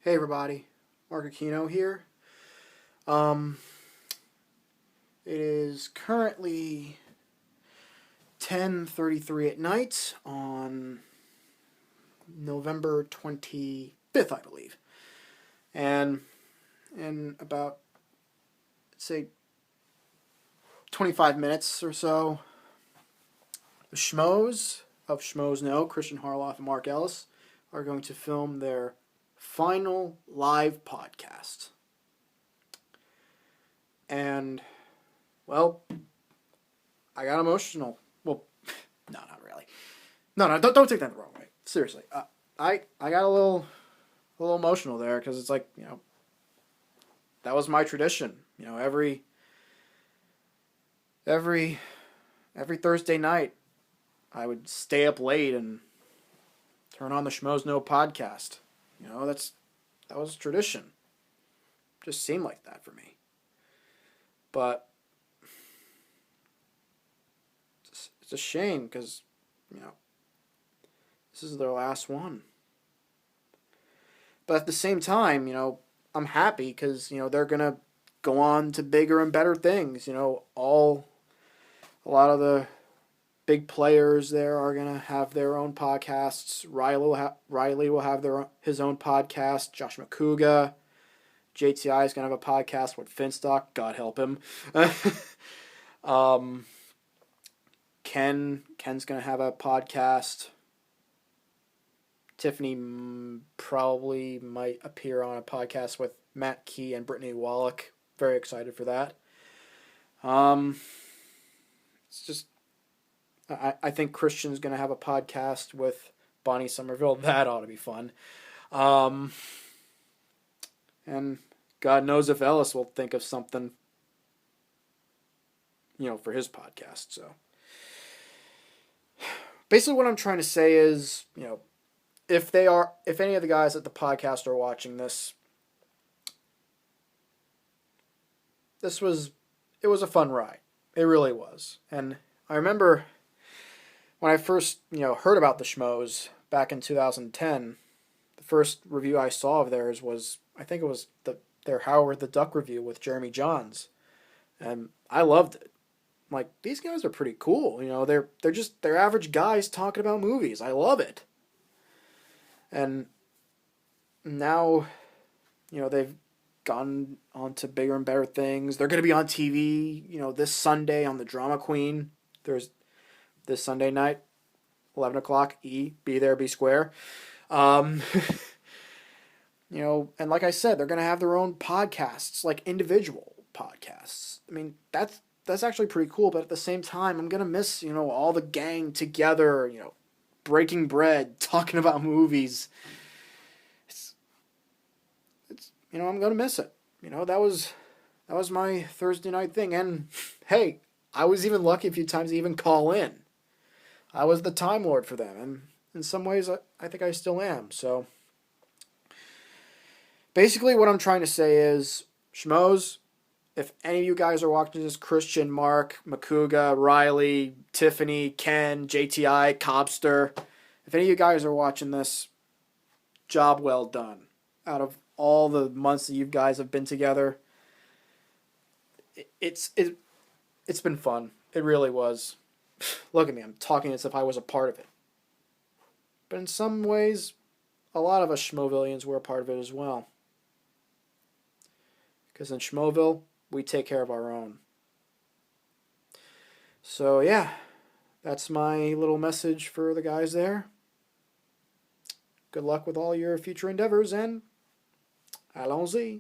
Hey everybody, Mark Aquino here. Um, it is currently 10:33 at night on November 25th, I believe. And in about, say, 25 minutes or so, the Schmoes of Schmoes Know, Christian Harloff and Mark Ellis, are going to film their final live podcast. And, well, I got emotional. Well, no, not really. No, don't take that the wrong way. Seriously, I got a little emotional there because it's like, that was my tradition. Every Thursday night, I would stay up late and turn on the Schmoes Know podcast. That was tradition. Just seemed like that for me. But it's a shame because, this is their last one. But at the same time, I'm happy because, they're going to go on to bigger and better things. A lot of the big players there are going to have their own podcasts. Riley will have his own podcast. Josh McCouga. JTI is going to have a podcast with Finstock. God help him. Ken's going to have a podcast. Tiffany probably might appear on a podcast with Matt Key and Brittany Wallach. Very excited for that. It's just, I think Christian's going to have a podcast with Bonnie Somerville. That ought to be fun. And God knows if Ellis will think of something, for his podcast. So basically what I'm trying to say is, if any of the guys at the podcast are watching this, it was a fun ride. It really was. And I remember when I first, heard about the Schmoes back in 2010, the first review I saw of theirs was, I think it was their Howard the Duck review with Jeremy Johns. And I loved it. Like, these guys are pretty cool. They're average guys talking about movies. I love it. And now, they've gone on to bigger and better things. They're going to be on TV, this Sunday on the Drama Queen. There's this Sunday night, 11 o'clock, be there, be square. And like I said, they're going to have their own podcasts, like individual podcasts. I mean, that's actually pretty cool, but at the same time, I'm going to miss, all the gang together, breaking bread, talking about movies. It's I'm going to miss it. That was my Thursday night thing. And hey, I was even lucky a few times to even call in. I was the Time Lord for them, and in some ways, I think I still am. So basically what I'm trying to say is, Schmoes, if any of you guys are watching this, Christian, Mark, McCouga, Riley, Tiffany, Ken, JTI, Cobster, if any of you guys are watching this, job well done. Out of all the months that you guys have been together, it's been fun. It really was. Look at me, I'm talking as if I was a part of it. But in some ways, a lot of us Schmovillians were a part of it as well. Because in Schmoville, we take care of our own. So yeah, that's my little message for the guys there. Good luck with all your future endeavors, and allons-y.